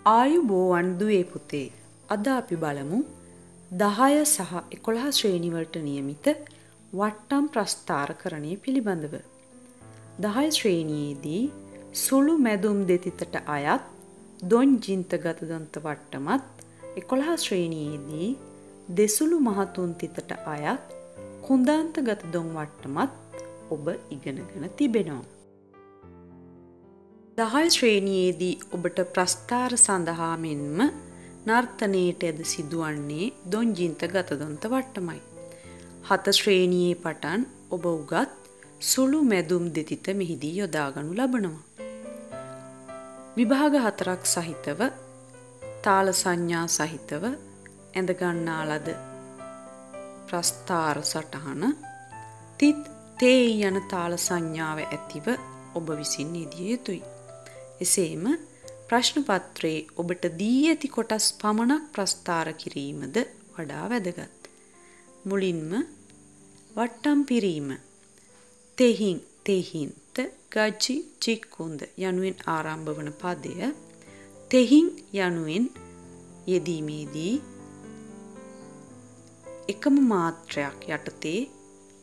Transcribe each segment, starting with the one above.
ආයුබෝවන් දුවේ පුතේ. අද අපි බලමු 10 සහ 11 ශ්‍රේණි වලට නියමිත වට්ටම් ප්‍රස්ථාරකරණය පිළිබඳව. 10 ශ්‍රේණියේදී සුළු මැදුම් දෙතිතට අයත් දොන් ජින්තගත දන්ත වට්ටමත් 11 ශ්‍රේණියේදී දෙසුළු මහතුන් තිතට අයත් කුඳාන්තගත දොන් වට්ටමත් ඔබ ඉගෙනගෙන තිබෙනවා. 10 ශ්‍රේණියේදී ඔබට ප්‍රස්ථාර සඳහා මෙන්ම නර්තනයට ඇද සිදුවන්නේ දොන් ජින්තගත දන්ත වට්ටමයි. 7 ශ්‍රේණියේ පටන් ඔබ උගත් සුළු මැදුම් දෙතිත මෙහිදී යොදාගනු ලබනවා. විභාග 4ක් සහිතව තාල සංඥා සහිතව ඇඳ ගන්නා ලද ප්‍රස්ථාර සටහන තිත් තේ යන තාල සංඥාව ඇතිව ඔබ විසින් යෙදිය යුතුයි. එසේම ප්‍රශ්න පත්‍රයේ ඔබට දී ඇති කොටස් පමණක් ප්‍රස්ථාර කිරීමද වඩා වැදගත්. මුලින්ම වට්ටම් පිරීම තෙහින් තෙහින්ත ගජි චික්කුන්ද යනුවෙන් ආරම්භ වන පදය තෙහින් යනුවෙන් යෙදීමේදී එකම මාත්‍රයක් යටතේ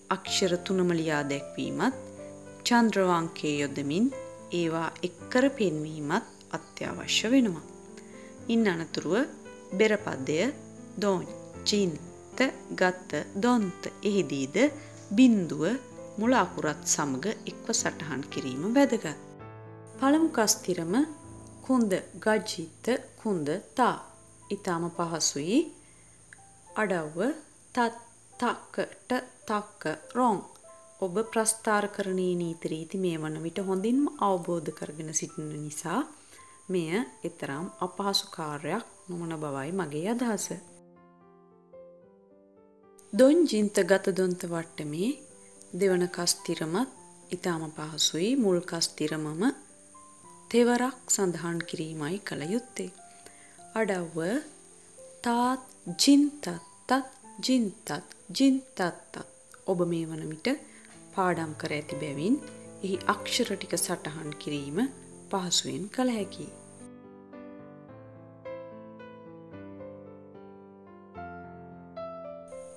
අක්ෂර 3ම ලියා දැක්වීමත් චන්ද්‍රවංකයේ යොදමින් ඒවා එක්කර පෙන්වීමත් අත්‍යවශ්‍ය වෙනවා. ඉන් අනතුරුව බෙර පදය දොන් චින්ත ගත දොන්ත එහිදීද බිඳුව මුල අකුරත් සමග එක්ව සටහන් කිරීම වැදගත්. පළමු කස්තිරම කුඳ ගජිත කුඳ තා ඊටම පහසුයි. අඩව්ව තත් තක්කට තක්ක රොන් ඔබ ප්‍රස්ථාරකරණයේ නීති රීති මේ වන විට හොඳින්ම අවබෝධ කරගෙන සිටින නිසා මෙය ඊතරම් අපහසු කාර්යයක් නොවන බවයි මගේ අදහස. දොන් ජින්ත ගත දොන්ත වට්ටමේ දෙවන කස්තිරමත් ඊටම පහසුයි. මුල් කස්තිරමම තෙවරක් සඳහන් කිරීමයි කළ යුත්තේ. අඩව්ව තාත් ජින්තත් තත් ජින්තත් ජින්තත් ඔබ මේ වන විට පාඩම් කර ඇති බැවින් එහි අක්ෂර ටික සටහන් කිරීම පහසුවෙන් කළ හැකියි.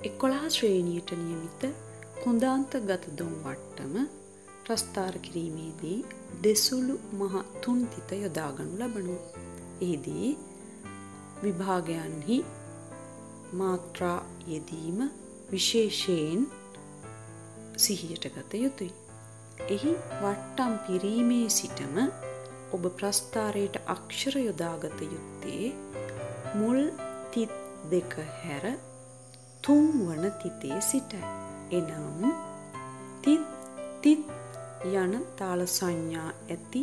එකොළහ ශ්‍රේණියට නියමිත කුඳාන්ත ගත දොන් වට්ටම ප්‍රස්ථාර කිරීමේදී දෙසුළු මහ තුන් තිත යොදාගනු ලබනවා. එහිදී විභාගයන්හි මාත්‍රා යෙදීම විශේෂයෙන් සිහියට ගත යුතුයි. එහි වට්ටම් පිරීමේ සිටම ඔබ ප්‍රස්ථාරයට අක්ෂර යොදාගත යුත්තේ මුල් තිත් දෙක හැර තුන් වන තිතේ සිටයි. එනම් තිත් තිත් යන තාල සංඥා ඇති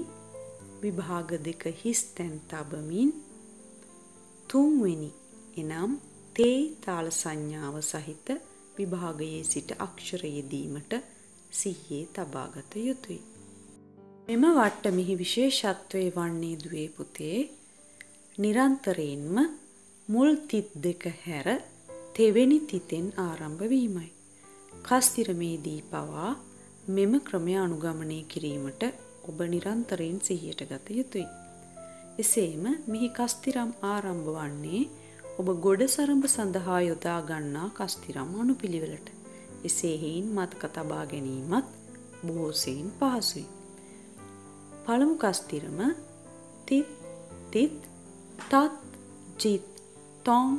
විභාග දෙක හිස් තැන් තබමින් තුන්වෙනි එනම් තේ තාල සංඥාව සහිත විභාගයේ සිට අක්ෂර යෙදීමට සිහියේ තබාගත යුතුයි. මෙම වට්ටමෙහි විශේෂත්වය වන්නේ දුවේ පුතේ නිරන්තරයෙන්ම මුල් තිත් දෙක හැර තෙවෙනි තිතෙන් ආරම්භ වීමයි. කස්තිරමේදී පවා මෙම ක්‍රමය අනුගමනය කිරීමට ඔබ නිරන්තරයෙන් සිහියට ගත යුතුයි. එසේම මෙහි කස්තිරම් ආරම්භ වන්නේ ඔබ ගොඩ සරඹ සඳහා යොදා ගන්නා කස්තිරම් අනුපිළිවෙලට. එසේ හේයින් මතක තබා ගැනීමත් බොහෝ සෙයින් පහසුයි. පළමු කස්තිරම තිත් තිත් තත් ජිත් තොන්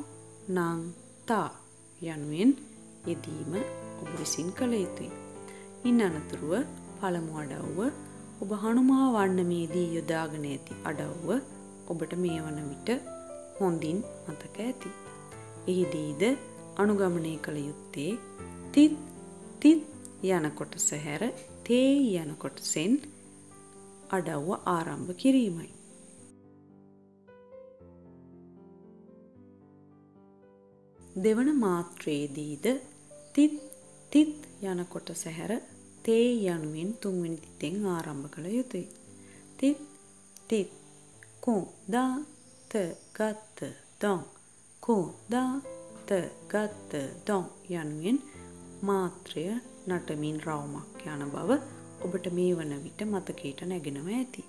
නං තා යනුවෙන් යෙදීම ඔබ විසින් කළ යුතුයි. ඉන් අනතුරුව පළමු අඩව්ව ඔබ හනුමා වන්නමේදී යොදාගෙන ඇති අඩව්ව ඔබට මේ වන විට හොඳින් මතක ඇති. එහිදීද අනුගමනය කළ යුත්තේ තිත් තිත් යන කොටස හැර තේ යන කොටසෙන් අඩව්ව ආරම්භ කිරීමයි. දෙවන මාත්‍රයේදීද තිත් තිත් යන කොටස හැර තේ යනුවෙන් තුන්වෙනි තිතෙන් ආරම්භ කළ යුතුයි. තිත් තිත් කෝ දා ත ගත දොන් කෝ දා ත ගත දොන් යනුවෙන් මාත්‍රය නටමින් රවුමක් යන බව ඔබට මේ වන විට මතකයට නැගෙනවා ඇති.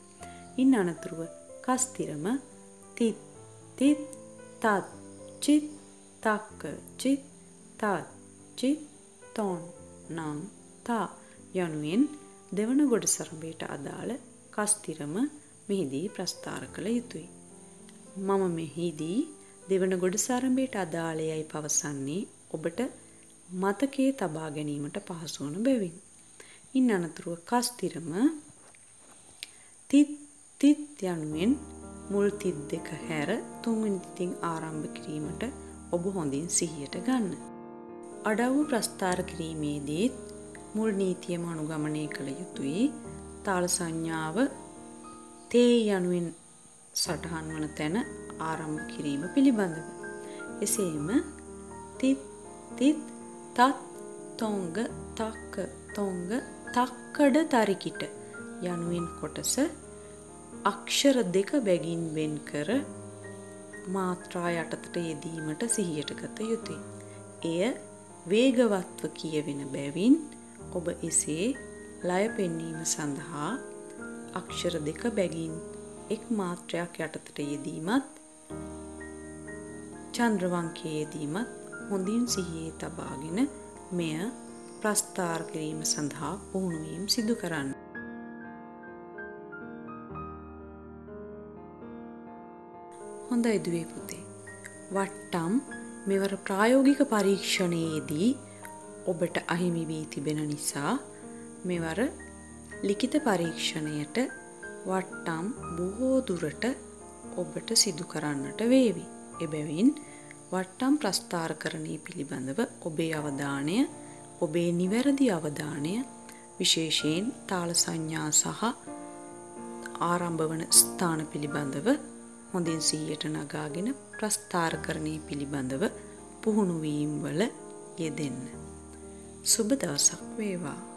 ඉන් අනතුරුව කස්තිරම තිත් තිත් තත් චිත් තක්ක චිත් තත් චිත් තොන් නං තා යනුවෙන් දෙවන ගොඩ සරඹයට අදාළ කස්තිරම මෙහිදී ප්‍රස්ථාර කළ යුතුය. මම මෙහිදී දෙවන ගොඩ සරඹයට අදාළයයි පවසන්නේ ඔබට මතකයේ තබා ගැනීමට පහසු වන බැවින්. ඉන් අනතුරුව කස්තිරම තිත් තිත් යනුවෙන් මුල් තිත් දෙක හැර තුන්වෙනි තිතින් ආරම්භ කිරීමට ඔබ හොඳින් සිහියට ගන්න. අඩව්ව ප්‍රස්ථාර කිරීමේදී මුල් නීතියම අනුගමනය කළ යුතුයි. තාල සංඥාව තේ යනුවෙන් සටහන් වන තැන ආරම්භ කිරීම පිළිබඳව. එසේම තිත් තිත් තත් තොංග තක්ක තොංග තක්කඩ තරිකිට යනුවෙන් කොටස අක්ෂර දෙක බැගින් වෙන් කර මාත්‍රා යටතට යෙදීමට සිහියට ගත යුතුය. එය වේගවත්ව කියවෙන බැවින් ඔබ එසේ ලය පෙන්වීම සඳහා අක්ෂර දෙක බැගින් එක් මාත්‍රයක් යටතට යෙදීමත් චන්ද්‍රවංකයේ යෙදීමත් හොඳින් සිහියේ තබාගෙන මෙය ප්‍රස්ථාර කිරීම සඳහා පුහුණු වීම සිදු කරන්න. හොඳයි දුවේ පුතේ. වට්ටම් මෙවර ප්‍රායෝගික පරීක්ෂණයේදී ඔබට අහිමි වී තිබෙන නිසා මෙවර ලිඛිත පරීක්ෂණයට වට්ටම් බොහෝ දුරට ඔබට සිදු කරන්නට වේවි. එබැවින් වට්ටම් ප්‍රස්ථාරකරණය පිළිබඳව ඔබේ අවධානය, ඔබේ නිවැරදි අවධානය විශේෂයෙන් තාල සංඥා සහ ආරම්භ වන ස්ථාන පිළිබඳව හොඳින් සිහියට නගාගෙන ප්‍රස්ථාරකරණය පිළිබඳව පුහුණු වීම වල යෙදෙන්න. සුබ දවසක් වේවා.